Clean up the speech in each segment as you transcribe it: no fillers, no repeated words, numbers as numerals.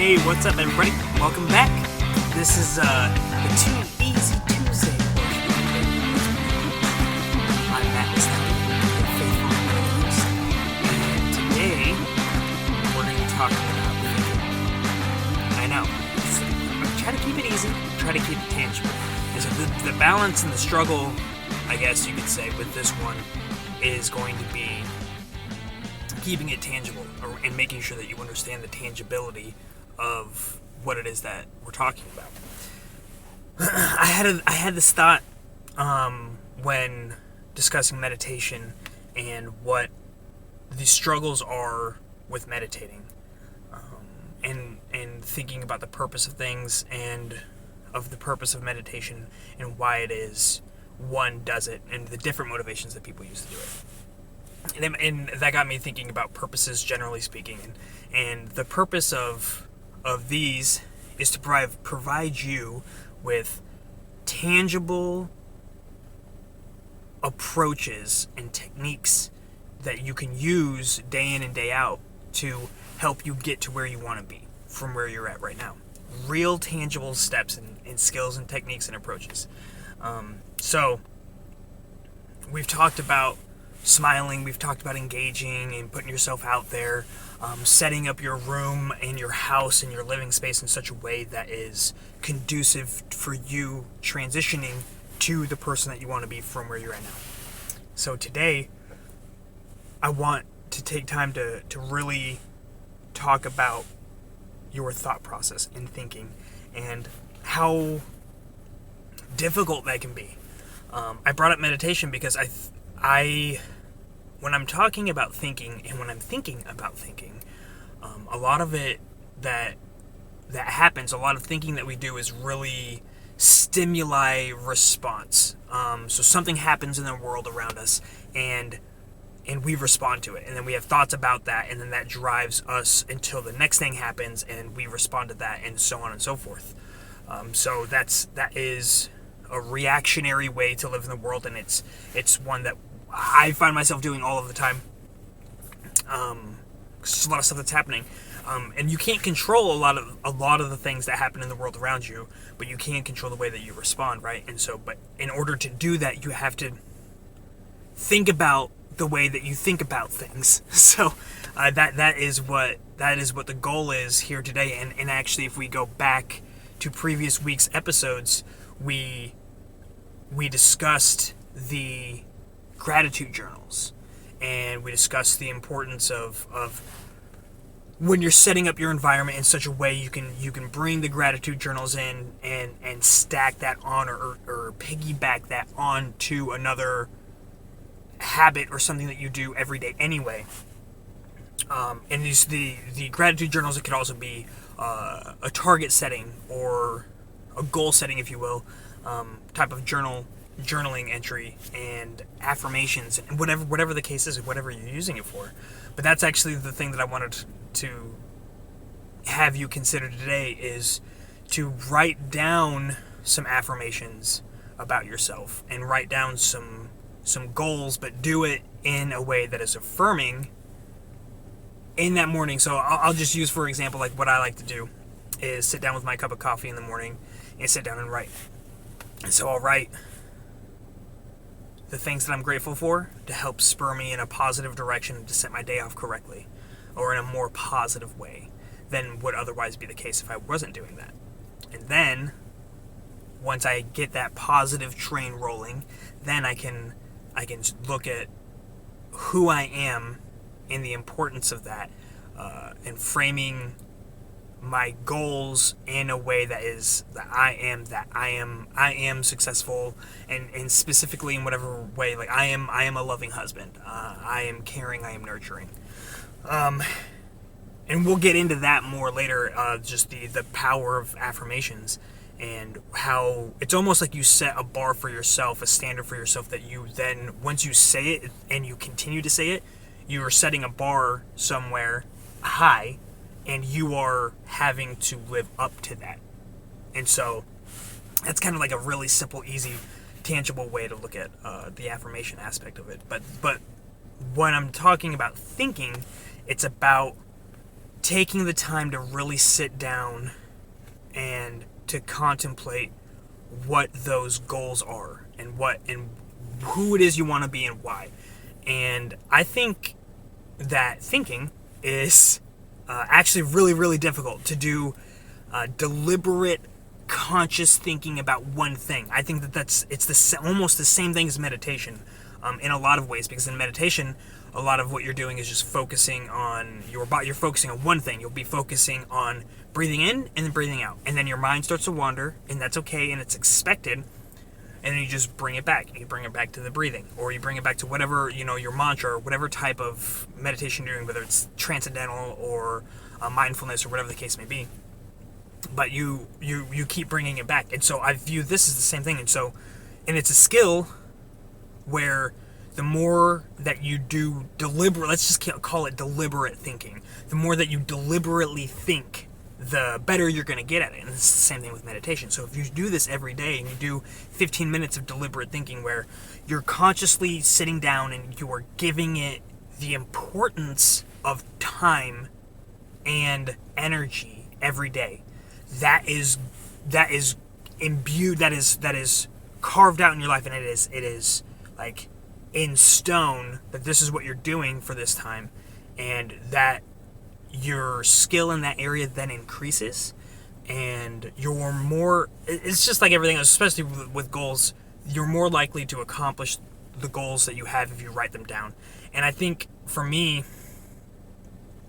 Hey, what's up, everybody? Welcome back. This is the Too Easy Tuesday portion. I'm Matt Snell, your faithful host, and today we're going to talk about thinking. I know, try to keep it easy, try to keep it tangible. And so the balance and the struggle, I guess you could say, with this one is going to be keeping it tangible and making sure that you understand the tangibility of what it is that we're talking about. I had this thought when discussing meditation and what the struggles are with meditating, and thinking about the purpose of things and of the purpose of meditation and why it is one does it and the different motivations that people use to do it. And that got me thinking about purposes, generally speaking, and the purpose of these is to provide you with tangible approaches and techniques that you can use day in and day out to help you get to where you want to be from where you're at right now. Real tangible steps and skills and techniques and approaches. So we've talked about smiling, we've talked about engaging and putting yourself out there, setting up your room and your house and your living space in such a way that is conducive for you transitioning to the person that you want to be from where you're at now. So today, I want to take time to really talk about your thought process and thinking and how difficult that can be. I brought up meditation because when I'm talking about thinking and when I'm thinking about thinking, a lot of it that happens, a lot of thinking that we do is really stimuli response. So something happens in the world around us and we respond to it, and then we have thoughts about that, and then that drives us until the next thing happens and we respond to that, and so on and so forth. So that is a reactionary way to live in the world, and it's one that I find myself doing all of the time. There's a lot of stuff that's happening, and you can't control a lot of the things that happen in the world around you, but you can control the way that you respond, right? And so, but in order to do that, you have to think about the way that you think about things. So that is what the goal is here today. And actually, if we go back to previous week's episodes, we discussed the gratitude journals, and we discussed the importance of when you're setting up your environment in such a way you can bring the gratitude journals in and stack that on or piggyback that on to another habit or something that you do every day anyway. And the gratitude journals, it could also be a target setting or a goal setting, if you will, type of journaling entry and affirmations and whatever the case is, whatever you're using it for. But that's actually the thing that I wanted to have you consider today, is to write down some affirmations about yourself and write down some goals, but do it in a way that is affirming in that morning. So I'll just use, for example, like what I like to do is sit down with my cup of coffee in the morning and sit down and write. And so I'll write the things that I'm grateful for to help spur me in a positive direction to set my day off correctly or in a more positive way than would otherwise be the case if I wasn't doing that. And then once I get that positive train rolling, then I can look at who I am and the importance of that, and framing my goals in a way that is that I am successful, and specifically in whatever way, like I am a loving husband, I am caring, I am nurturing, and we'll get into that more later, just the power of affirmations and how it's almost like you set a bar for yourself, a standard for yourself, that you then, once you say it and you continue to say it, you are setting a bar somewhere high, and you are having to live up to that. And so that's kind of like a really simple, easy, tangible way to look at the affirmation aspect of it. But when I'm talking about thinking, it's about taking the time to really sit down and to contemplate what those goals are and who it is you want to be and why. And I think that thinking is actually really, really difficult to do. Deliberate, conscious thinking about one thing. I think it's almost the same thing as meditation, in a lot of ways, because in meditation, a lot of what you're doing is just focusing on your body. You're focusing on one thing. You'll be focusing on breathing in and then breathing out, and then your mind starts to wander, and that's okay, and it's expected. And then you just bring it back. You bring it back to the breathing, or you bring it back to whatever, your mantra, or whatever type of meditation you're doing, whether it's transcendental or mindfulness or whatever the case may be. But you keep bringing it back. And so I view this as the same thing. And it's a skill where the more that you do let's just call it deliberate thinking. The more that you deliberately think, the better you're going to get at it. And it's the same thing with meditation. So if you do this every day and you do 15 minutes of deliberate thinking where you're consciously sitting down and you are giving it the importance of time and energy every day, that is imbued, that is carved out in your life, and it is like in stone that this is what you're doing for this time, and that your skill in that area then increases, and you're more, it's just like everything else, especially with goals, you're more likely to accomplish the goals that you have if you write them down. And I think for me,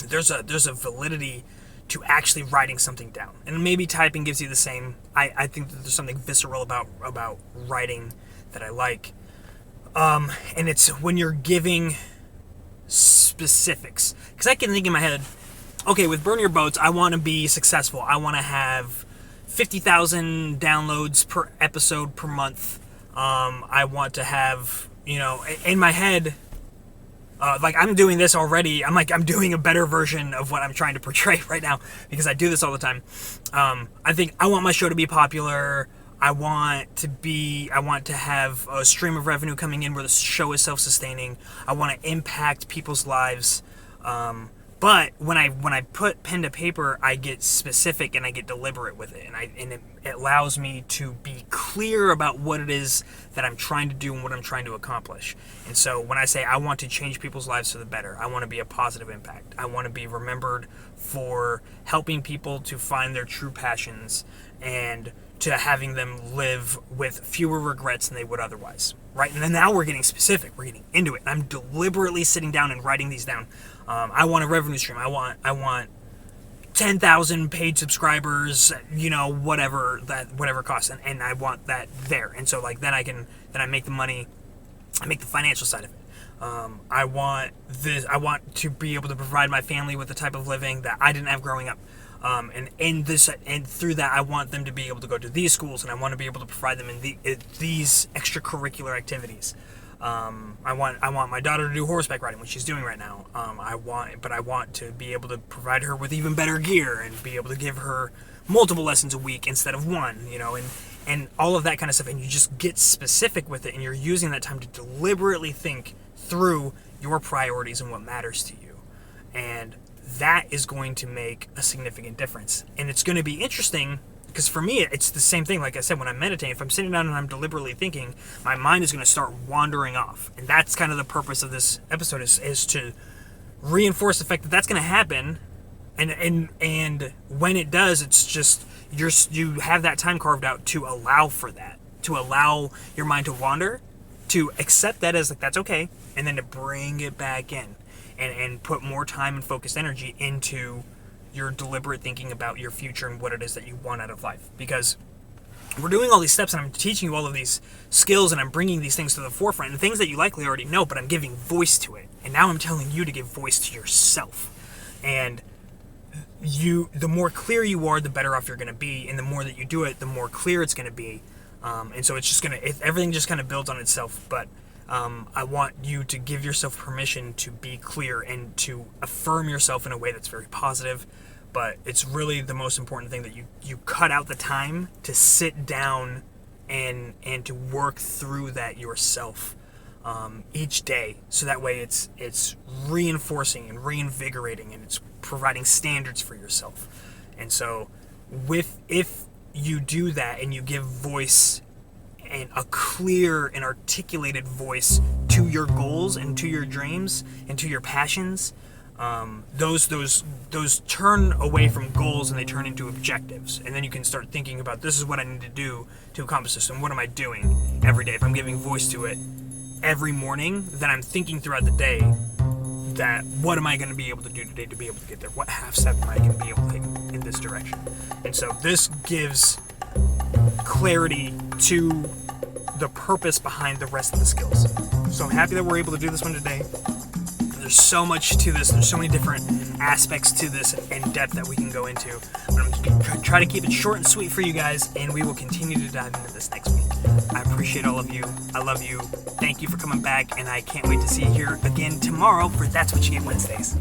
there's a validity to actually writing something down, and maybe typing gives you the same. I think that there's something visceral about writing that I like, and it's when you're giving specifics, because I can think in my head, okay, with Burn Your Boats, I want to be successful. I want to have 50,000 downloads per episode per month. I want to have, in my head, like I'm doing this already. I'm doing a better version of what I'm trying to portray right now, because I do this all the time. I think I want my show to be popular. I want to have a stream of revenue coming in where the show is self-sustaining. I want to impact people's lives. But when I put pen to paper, I get specific and I get deliberate with it, and it allows me to be clear about what it is that I'm trying to do and what I'm trying to accomplish. And so when I say I want to change people's lives for the better, I want to be a positive impact. I want to be remembered for helping people to find their true passions and to having them live with fewer regrets than they would otherwise, right? And then now we're getting specific. We're getting into it. I'm deliberately sitting down and writing these down. I want a revenue stream. I want 10,000 paid subscribers, whatever it costs, and I want that there. And so then I make the money, I make the financial side of it. I want to be able to provide my family with the type of living that I didn't have growing up. And through that, I want them to be able to go to these schools, and I want to be able to provide them in these extracurricular activities. I want my daughter to do horseback riding, which she's doing right now. I want to be able to provide her with even better gear and be able to give her multiple lessons a week instead of one, and all of that kind of stuff. And you just get specific with it, and you're using that time to deliberately think through your priorities and what matters to you. And that is going to make a significant difference. And it's going to be interesting, because for me, it's the same thing. Like I said, when I'm meditating, if I'm sitting down and I'm deliberately thinking, my mind is going to start wandering off. And that's kind of the purpose of this episode, is to reinforce the fact that that's going to happen. And when it does, it's just, you have that time carved out to allow for that, to allow your mind to wander, to accept that as that's okay, and then to bring it back in and put more time and focused energy into your deliberate thinking about your future and what it is that you want out of life. Because we're doing all these steps, and I'm teaching you all of these skills, and I'm bringing these things to the forefront, and things that you likely already know, but I'm giving voice to it. And now I'm telling you to give voice to yourself. And the more clear you are, the better off you're going to be, and the more that you do it, the more clear it's going to be. And so it's just everything just kind of builds on itself. But I want you to give yourself permission to be clear and to affirm yourself in a way that's very positive. But it's really the most important thing, that you cut out the time to sit down and to work through that yourself each day. So that way it's reinforcing and reinvigorating, and it's providing standards for yourself. And so if you do that and you give voice, and a clear and articulated voice to your goals and to your dreams and to your passions, those turn away from goals and they turn into objectives. And then you can start thinking about, this is what I need to do to accomplish this, and what am I doing every day. If I'm giving voice to it every morning, then I'm thinking throughout the day that what am I going to be able to do today to be able to get there? What half step am I going to be able to take in this direction? And so this gives clarity to the purpose behind the rest of the skills. So I'm happy that we're able to do this one today. There's so much to this. There's so many different aspects to this and depth that we can go into. But I'm going to try to keep it short and sweet for you guys, and we will continue to dive into this next week. I appreciate all of you. I love you. Thank you for coming back, and I can't wait to see you here again tomorrow for That's What You Get Wednesdays.